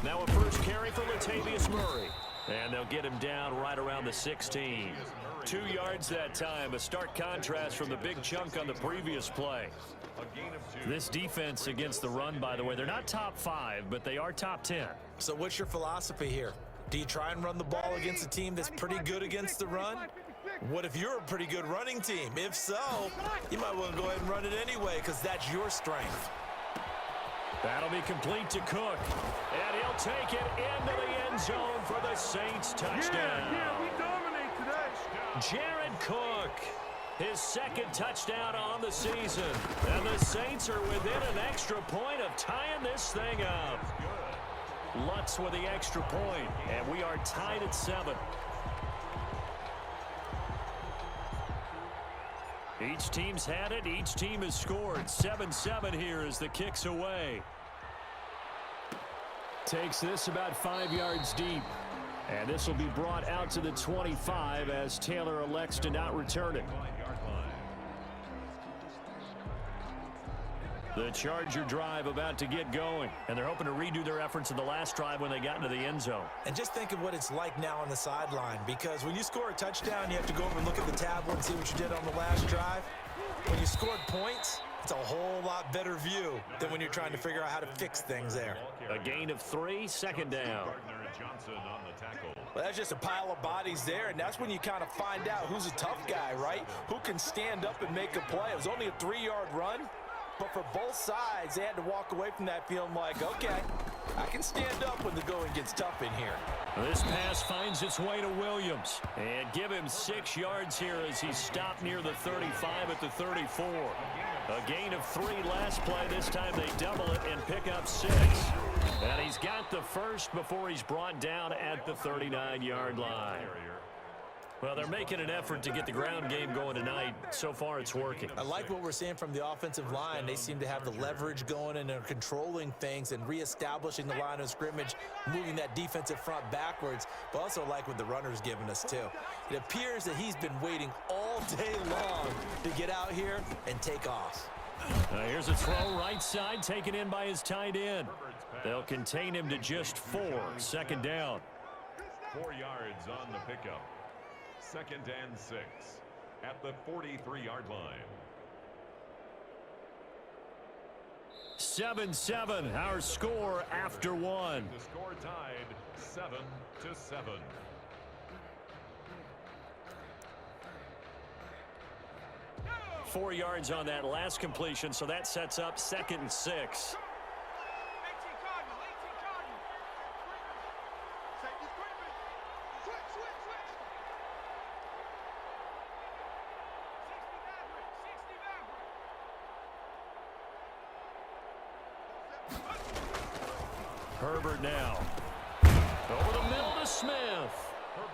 Now a first carry for Latavius Murray. And they'll get him down right around the 16. 2 yards that time. A stark contrast from the big chunk on the previous play. This defense against the run, by the way, they're not top 5, but they are top 10. So what's your philosophy here? Do you try and run the ball against a team that's pretty good against the run? What if you're a pretty good running team? If so, you might want to go ahead and run it anyway because that's your strength. That'll be complete to Cook. And he'll take it into the end zone for the Saints touchdown. Yeah, we dominate today. Jared Cook, his second touchdown on the season. And the Saints are within an extra point of tying this thing up. Lutz with the extra point, and we are tied at 7. Each team's had it. Each team has scored. 7-7 here as the kick's away. Takes this about 5 yards deep. And this will be brought out to the 25 as Taylor elects to not return it. The Charger drive about to get going. And they're hoping to redo their efforts in the last drive when they got into the end zone. And just think of what it's like now on the sideline, because when you score a touchdown, you have to go over and look at the tablet and see what you did on the last drive. When you scored points, it's a whole lot better view than when you're trying to figure out how to fix things there. A gain of 3, second down. Well, that's just a pile of bodies there, and that's when you kind of find out who's a tough guy, right? Who can stand up and make a play. It was only a 3-yard run. But for both sides, they had to walk away from that feeling like, okay, I can stand up when the going gets tough in here. This pass finds its way to Williams. And give him 6 yards here as he stopped near the 35 at the 34. A gain of 3 last play. This time they double it and pick up 6. And he's got the first before he's brought down at the 39-yard line. Well, they're making an effort to get the ground game going tonight. So far, it's working. I like what we're seeing from the offensive line. They seem to have the leverage going, and they're controlling things and reestablishing the line of scrimmage, moving that defensive front backwards. But also like what the runner's giving us, too. It appears that he's been waiting all day long to get out here and take off. Here's a throw right side, taken in by his tight end. They'll contain him to just 4. Second down. 4 yards on the pickup. 2nd and 6 at the 43-yard line. 7-7, our score after 1. The score tied 7-7. Four yards on that last completion, so that sets up 2nd and 6. Herbert now. Over the middle to Smith.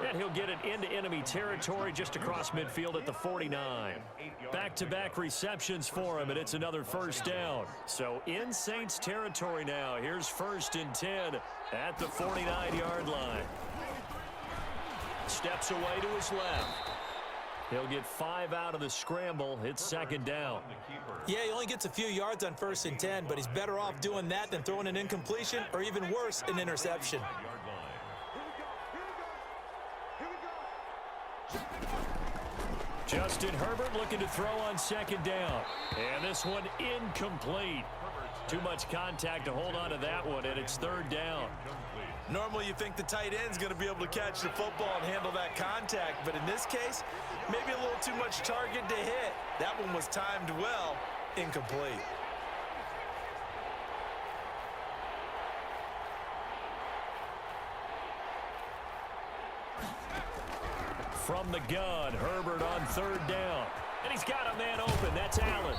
And he'll get it into enemy territory just across midfield at the 49. Back-to-back receptions for him, and it's another first down. So in Saints territory now. Here's 1st and 10 at the 49-yard line. Steps away to his left. He'll get 5 out of the scramble. It's 2nd down. Yeah, he only gets a few yards on 1st and 10, but he's better off doing that than throwing an incompletion or even worse, an interception. Justin Herbert looking to throw on 2nd down. And this one incomplete. Too much contact to hold on to that one, and it's 3rd down. Normally you think the tight end's going to be able to catch the football and handle that contact, but in this case, maybe a little too much target to hit. That one was timed well, incomplete. From the gun, Herbert on 3rd down. And he's got a man open. That's Allen.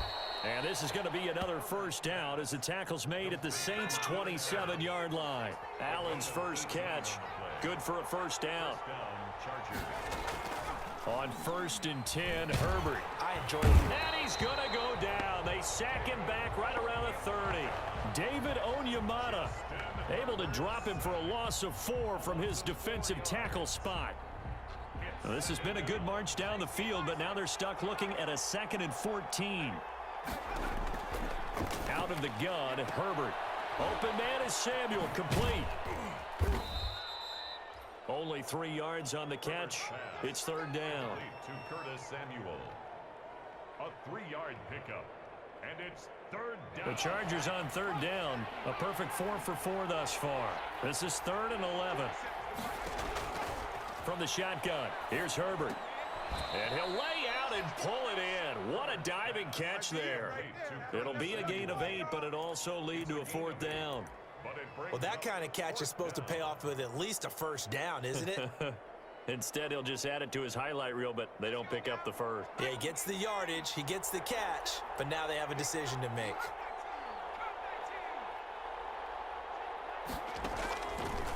And this is going to be another first down as the tackle's made at the Saints' 27-yard line. Allen's first catch, good for a first down. On 1st and 10, Herbert. I enjoy it. And he's going to go down. They sack him back right around the 30. David Onyemata able to drop him for a loss of 4 from his defensive tackle spot. Well, this has been a good march down the field, but now they're stuck looking at a 2nd and 14. Out of the gun, Herbert. Open man is Samuel, complete. Only 3 yards on the catch. It's third down. To Curtis Samuel. A 3-yard pickup. And it's third down. The Chargers on third down. A perfect 4 for 4 thus far. This is 3rd and 11. From the shotgun, here's Herbert. And he'll lay out and pull it in. What a diving catch there. It'll be a gain of 8, but it also lead to a 4th down. Well, that kind of catch is supposed to pay off with at least a first down, isn't it? Instead, he'll just add it to his highlight reel, but they don't pick up the first. Yeah, he gets the yardage, he gets the catch, but now they have a decision to make.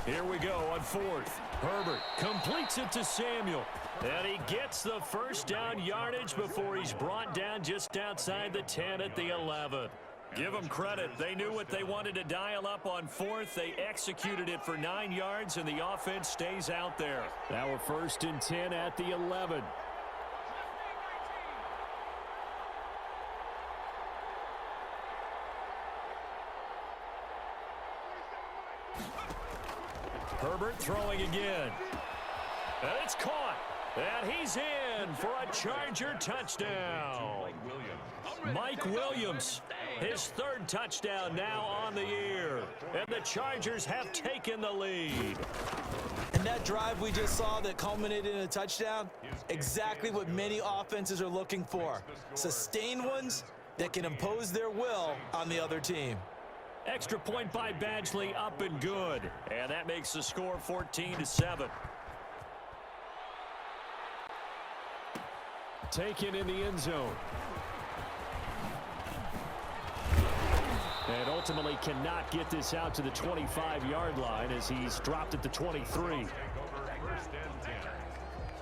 Here we go on 4th. Herbert completes it to Samuel. And he gets the first down yardage before he's brought down just outside the 10 at the 11. Give them credit. They knew what they wanted to dial up on 4th. They executed it for 9 yards, and the offense stays out there. Now we're 1st and 10 at the 11. Herbert throwing again. And it's caught. And he's in for a Charger touchdown. Mike Williams, his 3rd touchdown now on the year. And the Chargers have taken the lead. And that drive we just saw that culminated in a touchdown, exactly what many offenses are looking for. Sustained ones that can impose their will on the other team. Extra point by Badgley, up and good. And that makes the score 14-7. Taken in the end zone. And ultimately cannot get this out to the 25-yard line as he's dropped at the 23. Take over 1st and 10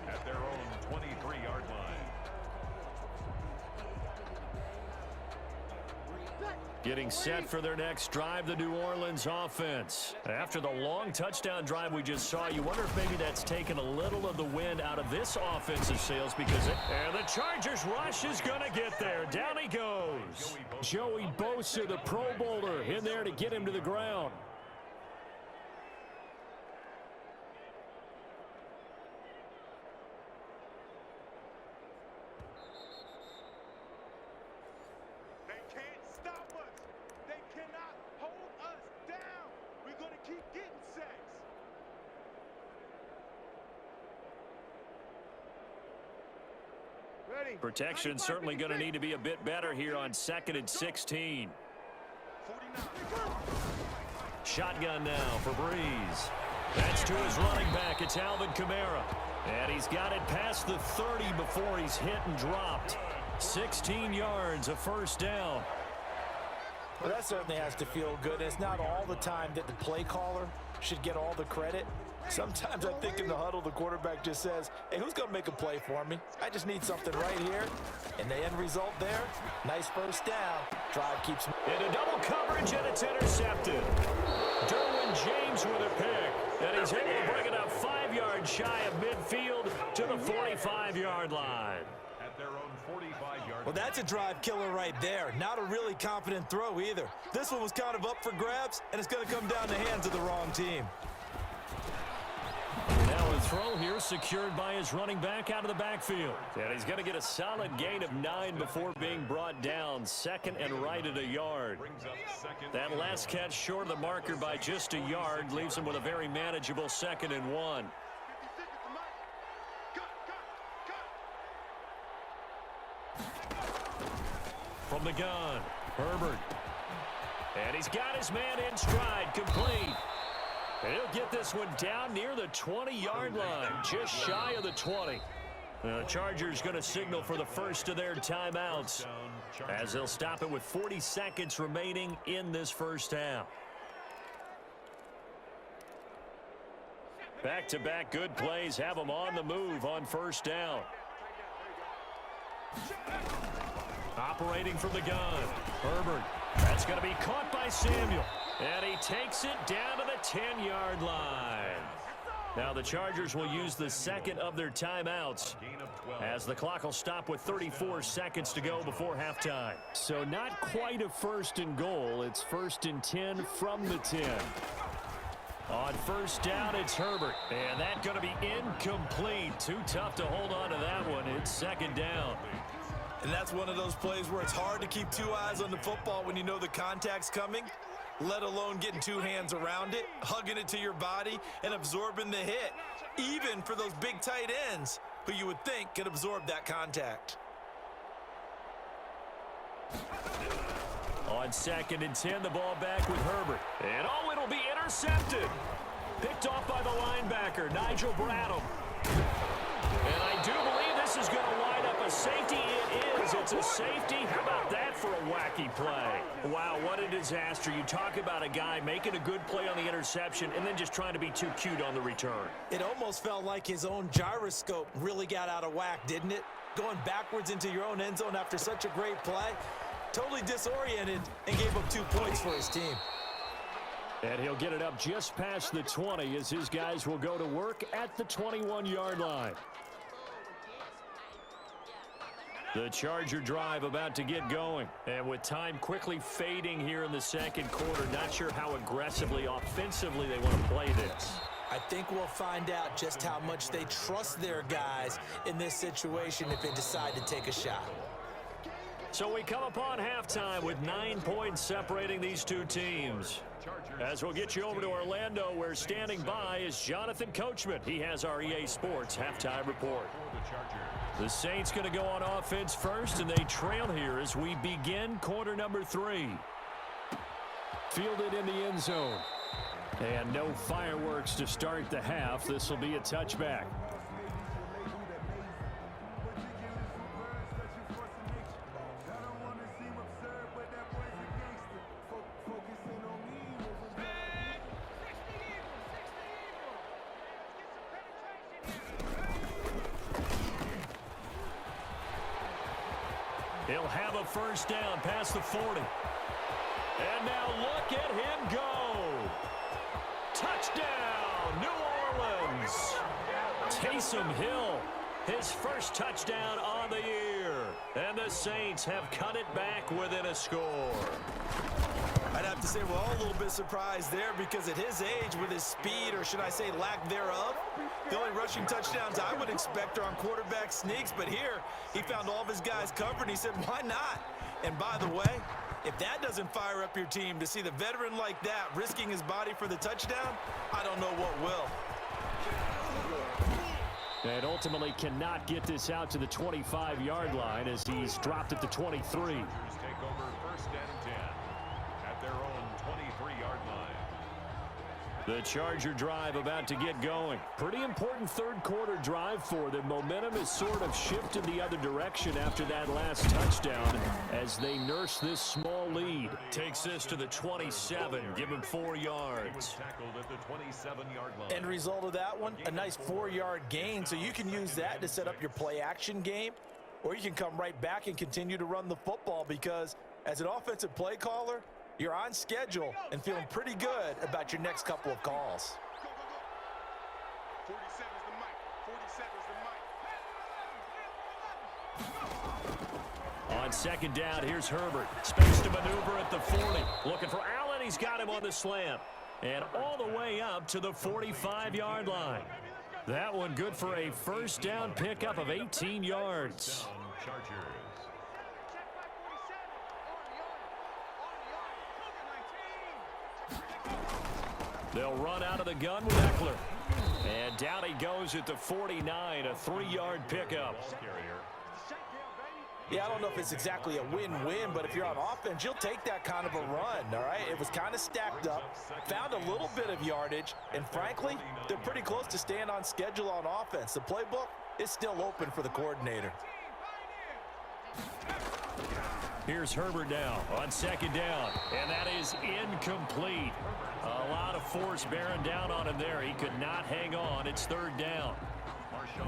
at their own 23-yard line. Getting set for their next drive, the New Orleans offense. After the long touchdown drive we just saw, you wonder if maybe that's taken a little of the wind out of this offensive sails because and the Chargers rush is going to get there. Down he goes. Joey Bosa, the Pro Bowler, in there to get him to the ground. Protection certainly going to need to be a bit better here on 2nd and 16. Shotgun now for Breeze. That's to his running back. It's Alvin Kamara. And he's got it past the 30 before he's hit and dropped. 16 yards, a first down. Well, that certainly has to feel good. It's not all the time that the play caller should get all the credit. Sometimes I think in the huddle, the quarterback just says, hey, who's going to make a play for me? I just need something right here. And the end result there, nice first down. Drive keeps into double coverage, and it's intercepted. Derwin James with a pick. And he's able to bring it up 5 yards shy of midfield to the 45-yard line. At their own 45-yard. Well, that's a drive killer right there. Not a really confident throw either. This one was kind of up for grabs, and it's going to come down the hands of the wrong team. Now a throw here secured by his running back out of the backfield. And he's going to get a solid gain of 9 before being brought down. 2nd and right at a yard. That last catch short of the marker by just a yard leaves him with a very manageable 2nd and 1. From the gun, Herbert. And he's got his man in stride, complete. And he'll get this one down near the 20-yard line, just shy of the 20. The Chargers going to signal for the first of their timeouts as they'll stop it with 40 seconds remaining in this first half. Back-to-back good plays have them on the move on first down. Operating from the gun, Herbert. That's going to be caught by Samuel. And he takes it down to the 10-yard line. Now the Chargers will use the second of their timeouts as the clock will stop with 34 seconds to go before halftime. So not quite a 1st and goal. It's 1st and 10 from the 10. On 1st down, it's Herbert. And that's going to be incomplete. Too tough to hold on to that one. It's 2nd down. And that's one of those plays where it's hard to keep 2 eyes on the football when you know the contact's coming, let alone getting 2 hands around it, hugging it to your body, and absorbing the hit, even for those big tight ends who you would think could absorb that contact. On 2nd and 10, the ball back with Herbert. And it'll be intercepted. Picked off by the linebacker, Nigel Bradham. And I do believe this is going to line up a safety. It is. It's a safety. How about that for a wacky play? Wow, what a disaster. You talk about a guy making a good play on the interception and then just trying to be too cute on the return. It almost felt like his own gyroscope really got out of whack, didn't it? Going backwards into your own end zone after such a great play. Totally disoriented and gave up 2 points for his team. And he'll get it up just past the 20 as his guys will go to work at the 21-yard line. The Charger drive about to get going. And with time quickly fading here in the 2nd quarter, not sure how aggressively, offensively they want to play this. I think we'll find out just how much they trust their guys in this situation if they decide to take a shot. So we come upon halftime with 9 points separating these 2 teams. As we'll get you over to Orlando, where standing by is Jonathan Coachman. He has our EA Sports halftime report. The Saints going to go on offense first, and they trail here as we begin quarter number 3. Fielded in the end zone. And no fireworks to start the half. This will be a touchback. He'll have a 1st down past the 40. And now look at him go. Touchdown, New Orleans. Taysom Hill, his 1st touchdown on the year. And the Saints have cut it back within a score. I'd have to say we're all a little bit surprised there because at his age, with his speed, or should I say lack thereof, the only rushing touchdowns I would expect are on quarterback sneaks. But here, he found all of his guys covered, and he said, why not? And by the way, if that doesn't fire up your team to see the veteran like that risking his body for the touchdown, I don't know what will. And ultimately cannot get this out to the 25-yard line as he's dropped at the 23. Take over 1st and 10 at their own 23-yard line. The Charger drive about to get going. Pretty important 3rd quarter drive for them. Momentum has sort of shifted the other direction after that last touchdown as they nurse this small lead. Takes this to the 27. Give him 4 yards. He was tackled at the 27-yard line. End result of that one, a nice 4-yard gain. So you can use that to set up your play-action game, or you can come right back and continue to run the football because as an offensive play caller, you're on schedule and feeling pretty good about your next couple of calls. 47 is the mic. On 2nd down, here's Herbert. Space to maneuver at the 40. Looking for Allen. He's got him on the slant. And all the way up to the 45-yard line. That one good for a 1st down pickup of 18 yards. Chargers. They'll run out of the gun with Eckler. And down he goes at the 49, a 3-yard pickup. Yeah, I don't know if it's exactly a win-win, but if you're on offense, you'll take that kind of a run, all right? It was kind of stacked up, found a little bit of yardage, and frankly, they're pretty close to staying on schedule on offense. The playbook is still open for the coordinator. Here's Herbert now on 2nd down, and that is incomplete. A lot of force bearing down on him there. He could not hang on. It's 3rd down.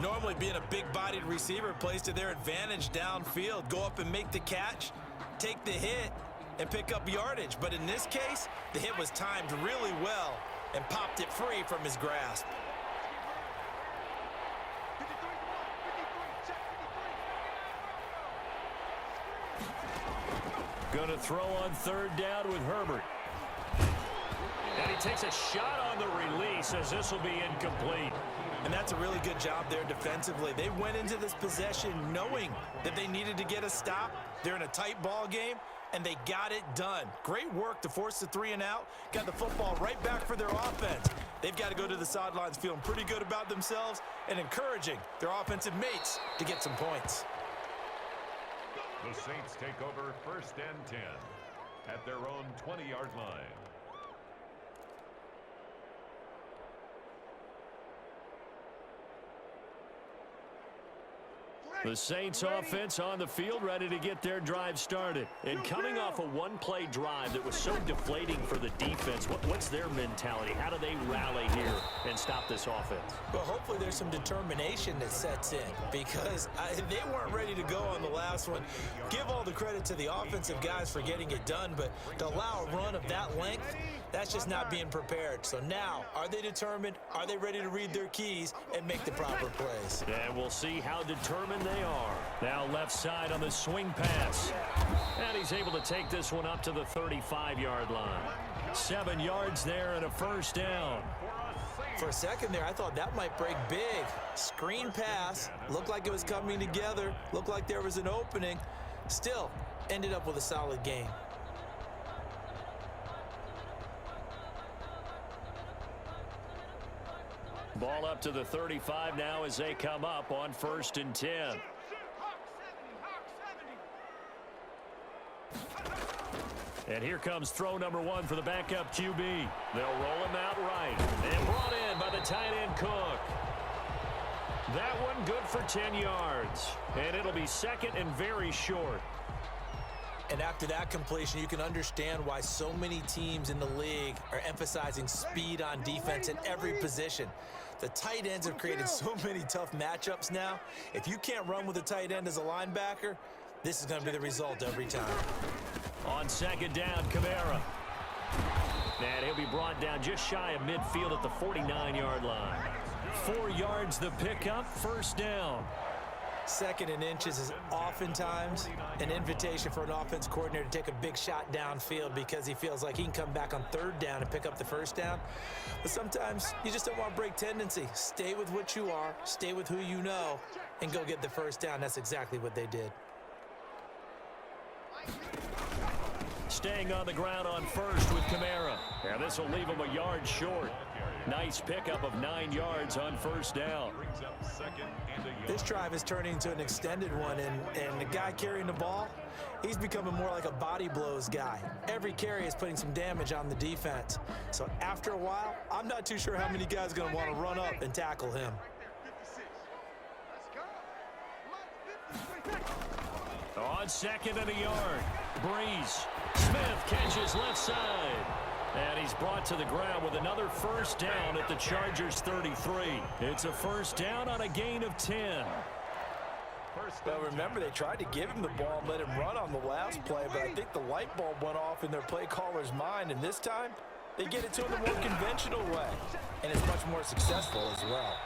Normally being a big-bodied receiver plays to their advantage downfield. Go up and make the catch, take the hit, and pick up yardage. But in this case, the hit was timed really well and popped it free from his grasp. Going to throw on third down with Herbert. And he takes a shot on the release as this will be incomplete. And that's a really good job there defensively. They went into this possession knowing that they needed to get a stop. They're in a tight ball game, and they got it done. Great work to force the 3 and out. Got the football right back for their offense. They've got to go to the sidelines feeling pretty good about themselves and encouraging their offensive mates to get some points. The Saints take over 1st and 10 at their own 20-yard line. The Saints offense on the field ready to get their drive started. And coming off a one-play drive that was so deflating for the defense, what's their mentality? How do they rally here and stop this offense? Well, hopefully there's some determination that sets in because they weren't ready to go on the last one. Give all the credit to the offensive guys for getting it done, but to allow a run of that length, that's just not being prepared. So now, are they determined? Are they ready to read their keys and make the proper plays? And we'll see how determined they are. Now left side on the swing pass. And he's able to take this one up to the 35-yard line. 7 yards there and a first down. For a second there, I thought that might break big. Screen pass. Looked like it was coming together. Looked like there was an opening. Still, ended up with a solid game. Ball up to the 35 now as they come up on 1st and 10. And here comes throw number 1 for the backup QB. They'll roll him out right. And brought in by the tight end Cook. That one good for 10 yards. And it'll be 2nd and very short. And after that completion, you can understand why so many teams in the league are emphasizing speed on defense in every position. The tight ends have created so many tough matchups now. If you can't run with a tight end as a linebacker, this is going to be the result every time. On 2nd down, Kamara. And he'll be brought down just shy of midfield at the 49-yard line. 4 yards the pickup, 1st down. 2nd and inches is oftentimes an invitation for an offense coordinator to take a big shot downfield because he feels like he can come back on 3rd down and pick up the 1st down. But sometimes you just don't want to break tendency. Stay with what you are, stay with who you know, and go get the 1st down. That's exactly what they did. Staying on the ground on 1st with Kamara. And this will leave him a yard short. Nice pickup of 9 yards on 1st down. This drive is turning into an extended one, and the guy carrying the ball, he's becoming more like a body blows guy. Every carry is putting some damage on the defense. So after a while, I'm not too sure how many guys are going to want to run up and tackle him. On 2nd and a yard, Breeze. Smith catches left side. And he's brought to the ground with another 1st down at the Chargers 33. It's a 1st down on a gain of 10. Well, remember, they tried to give him the ball and let him run on the last play, but I think the light bulb went off in their play caller's mind, and this time they get it to him the more conventional way, and it's much more successful as well.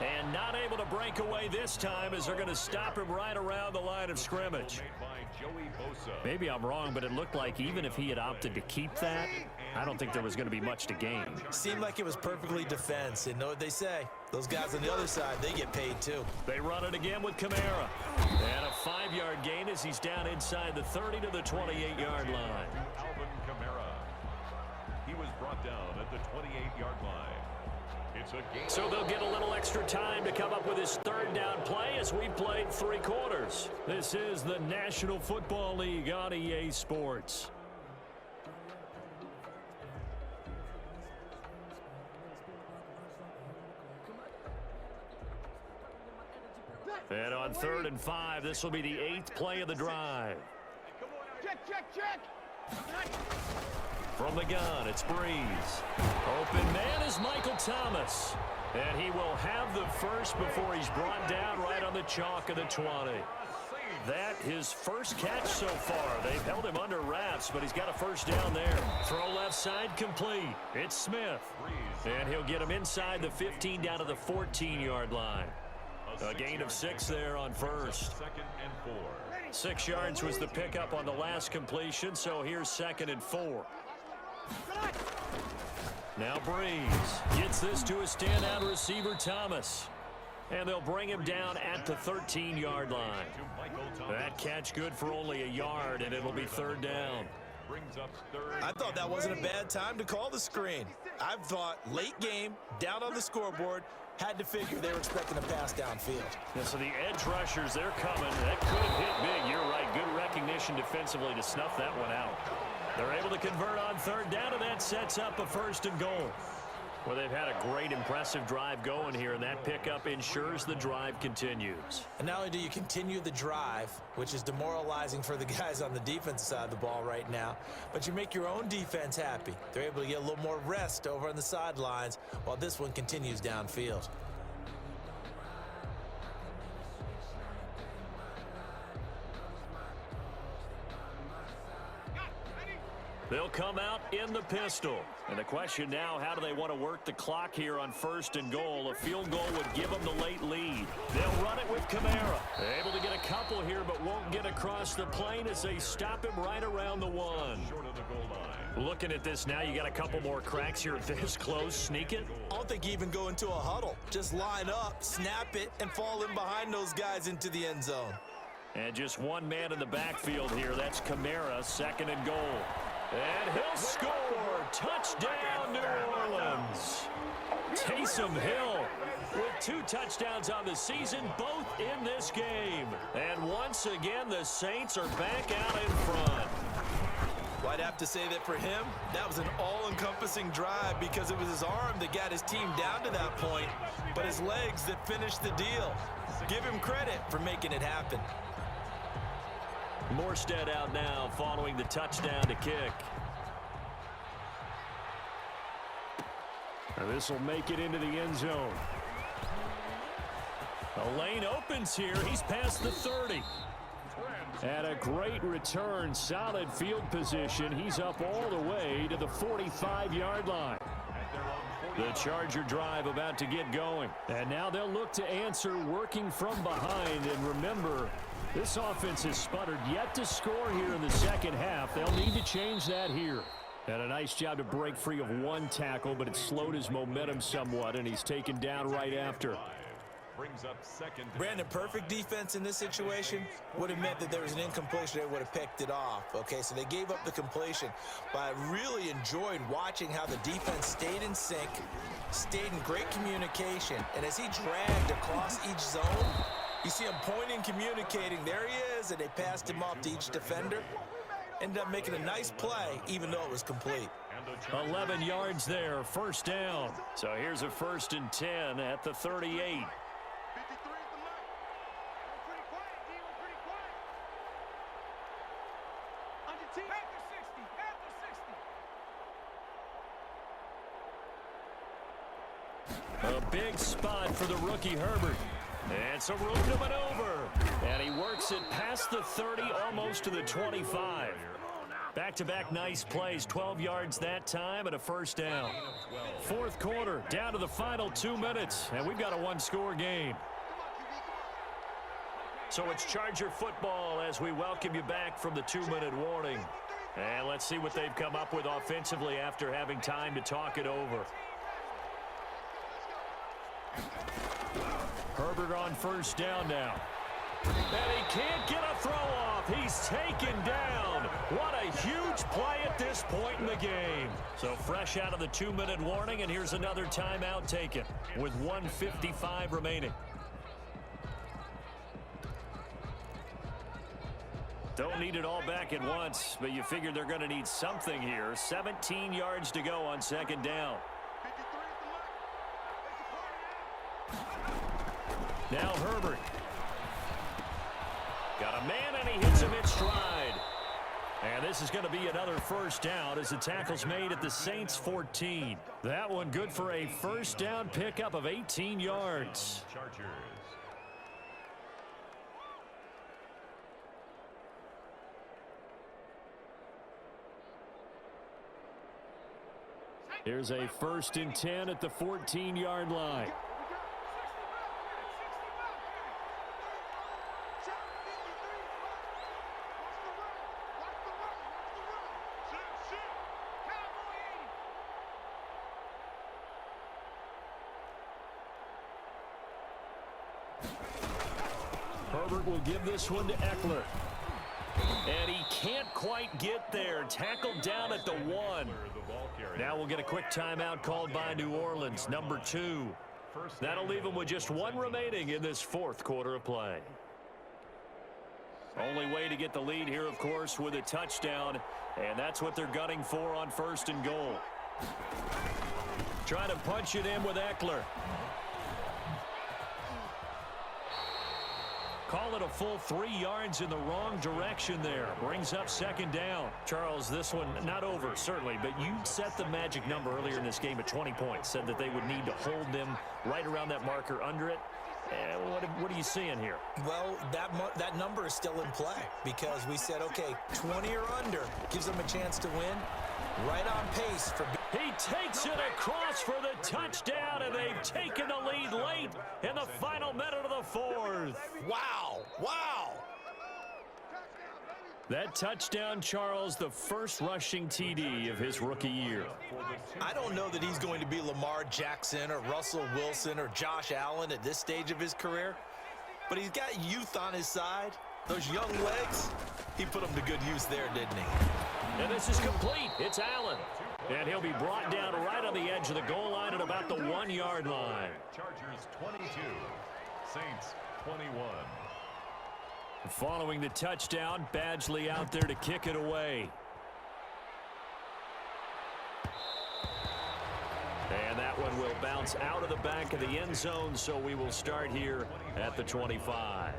And not able to break away this time as they're going to stop him right around the line of scrimmage. Maybe I'm wrong, but it looked like even if he had opted to keep that, I don't think there was going to be much to gain. Seemed like it was perfectly defense. And know what they say? Those guys on the other side, they get paid too. They run it again with Kamara. And a 5-yard gain as he's down inside the 30 to the 28-yard line. Alvin Kamara. He was brought down at the 28-yard line. So they'll get a little extra time to come up with his 3rd down play as we played 3 quarters. This is the National Football League on EA Sports. And on 3rd and 5, this will be the 8th play of the drive. Check. From the gun, it's Breeze. Open man is Michael Thomas. And he will have the first before he's brought down right on the chalk of the 20. That his first catch so far. They've held him under wraps, but he's got a 1st down there. Throw left side complete. It's Smith. And he'll get him inside the 15 down to the 14-yard line. A gain of 6 there on first. Second and 4. 6 yards was the pickup on the last completion, so here's 2nd and 4. Now Breeze gets this to a standout receiver, Thomas. And they'll bring him down at the 13-yard line. That catch good for only a yard, and it'll be 3rd down. Brings up 3rd. I thought that wasn't a bad time to call the screen. I thought late game, down on the scoreboard, had to figure they were expecting a pass downfield. Yeah, so the edge rushers, they're coming. That could have hit big. You're right. Good recognition defensively to snuff that one out. They're able to convert on 3rd down, and that sets up a 1st and goal. Well, they've had a great, impressive drive going here, and that pickup ensures the drive continues. And not only do you continue the drive, which is demoralizing for the guys on the defensive side of the ball right now, but you make your own defense happy. They're able to get a little more rest over on the sidelines while this one continues downfield. They'll come out in the pistol. And the question now, how do they want to work the clock here on 1st and goal? A field goal would give them the late lead. They'll run it with Kamara. They're able to get a couple here, but won't get across the plane as they stop him right around the 1. Short of the goal line. Looking at this now, you got a couple more cracks here this close. Sneak it. I don't think you even go into a huddle. Just line up, snap it, and fall in behind those guys into the end zone. And just one man in the backfield here. That's Kamara, 2nd and goal. And he'll score. Touchdown, New Orleans. Taysom Hill with 2 touchdowns on the season, both in this game. And once again, the Saints are back out in front. Well, I'd have to say that for him, that was an all-encompassing drive because it was his arm that got his team down to that point, but his legs that finished the deal. Give him credit for making it happen. Morstead out now following the touchdown to kick. This will make it into the end zone. The lane opens here. He's past the 30. And a great return, solid field position. He's up all the way to the 45-yard line. The Charger drive about to get going. And now they'll look to answer working from behind. And remember, this offense has sputtered yet to score here in the second half. They'll need to change that here. And a nice job to break free of 1 tackle, but it slowed his momentum somewhat, and he's taken down right after. Brings up 2nd. Brandon, perfect defense in this situation would have meant that there was an incompletion. They would have picked it off. Okay, so they gave up the completion. But I really enjoyed watching how the defense stayed in sync, stayed in great communication. And as he dragged across each zone, you see him pointing, communicating. There he is, and they passed him off to each defender. Ended up making a nice play, even though it was complete. 11 yards there, 1st down. So here's a 1st and 10 at the 38. A big spot for the rookie Herbert. And some room to maneuver. And he works it past the 30, almost to the 25. Back-to-back nice plays, 12 yards that time and a 1st down. 4th quarter, down to the final 2 minutes, and we've got a 1-score game. So it's Charger football as we welcome you back from the 2-minute warning. And let's see what they've come up with offensively after having time to talk it over. Herbert on 1st down now. And he can't get a throw off. He's taken down. What a huge play at this point in the game. So fresh out of the 2-minute warning, and here's another timeout taken with 1:55 remaining. Don't need it all back at once, but you figure they're going to need something here. 17 yards to go on 2nd down. Now Herbert. Got a man, and he hits him in stride. And this is going to be another 1st down as the tackle's made at the Saints 14. That one good for a 1st down pickup of 18 yards. Chargers. Here's a 1st and 10 at the 14-yard line. Herbert will give this one to Eckler. And he can't quite get there. Tackled down at the 1. Now we'll get a quick timeout called by New Orleans, number 2. That'll leave them with just 1 remaining in this 4th quarter of play. Only way to get the lead here, of course, with a touchdown. And that's what they're gunning for on 1st and goal. Trying to punch it in with Eckler. Call it a full 3 yards in the wrong direction there. Brings up 2nd down. Charles, this one not over, certainly, but you set the magic number earlier in this game at 20 points. Said that they would need to hold them right around that marker under it. What are you seeing here? Well, that number is still in play because we said, okay, 20 or under gives them a chance to win. Right on pace for... He takes it across for the touchdown, and they've taken the lead late in the final minute of the 4th. Wow. Wow. That touchdown, Charles, the first rushing TD of his rookie year. I don't know that he's going to be Lamar Jackson or Russell Wilson or Josh Allen at this stage of his career, but he's got youth on his side. Those young legs, he put them to good use there, didn't he? And this is complete. It's Allen. And he'll be brought down right on the edge of the goal line at about the 1-yard line. Chargers 22, Saints 21. Following the touchdown, Badgley out there to kick it away. And that one will bounce out of the back of the end zone, so we will start here at the 25.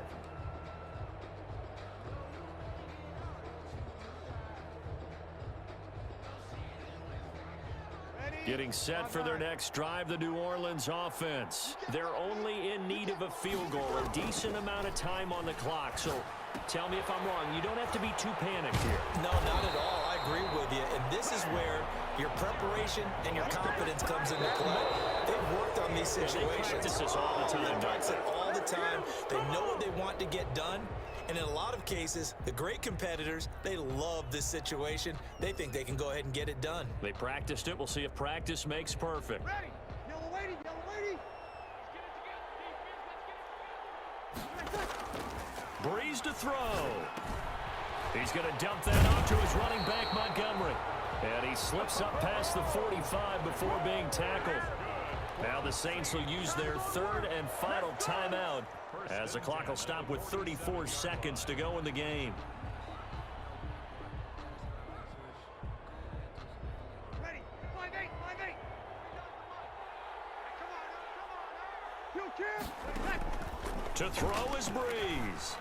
Getting set for their next drive, the New Orleans offense. They're only in need of a field goal, a decent amount of time on the clock. So tell me if I'm wrong. You don't have to be too panicked here. No, not at all. I agree with you. And this is where your preparation and your confidence comes into play. They've worked on these situations. They practice this all the time. They practice it all the time. They know what they want to get done. And in a lot of cases, the great competitors, they love this situation. They think they can go ahead and get it done. They practiced it. We'll see if practice makes perfect. Ready. Yellow lady, yellow lady. Breeze to throw. He's going to dump that off to his running back, Montgomery. And he slips up past the 45 before being tackled. Now the Saints will use their 3rd and final timeout as the clock will stop with 34 seconds to go in the game. Ready. 5-8, 5-8. Come on. You kid. To throw is Breeze.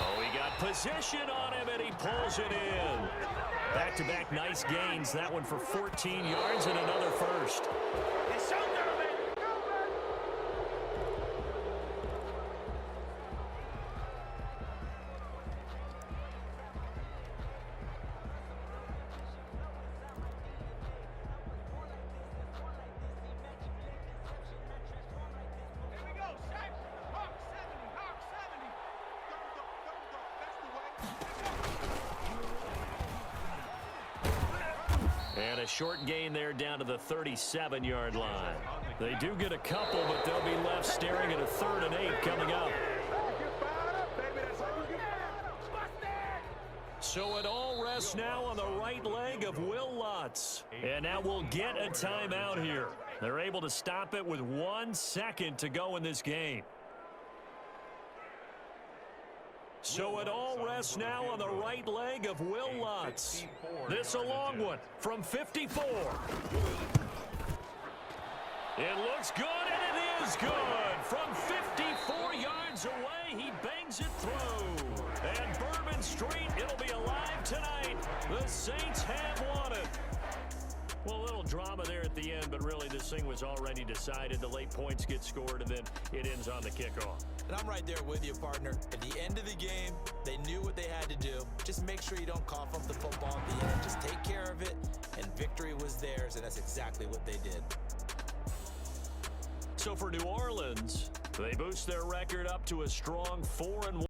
Oh, he got position on him, and he pulls it in. Back-to-back nice gains. That one for 14 yards and another first. And a short gain there down to the 37-yard line. They do get a couple, but they'll be left staring at a 3rd and 8 coming up. So it all rests now on the right leg of Will Lutz. And now we'll get a timeout here. They're able to stop it with 1 second to go in this game. So it all rests now on the right leg of Will Lutz. This a long one from 54. It looks good, and it is good. From 54 yards away, he bangs it through. And Bourbon Street, it'll be alive tonight. The Saints have won it. Well, a little drama there at the end, but really this thing was already decided. The late points get scored, and then it ends on the kickoff. And I'm right there with you, partner. At the end of the game, they knew what they had to do. Just make sure you don't cough up the football at the end. Just take care of it, and victory was theirs, and that's exactly what they did. So for New Orleans, they boost their record up to a strong 4-1.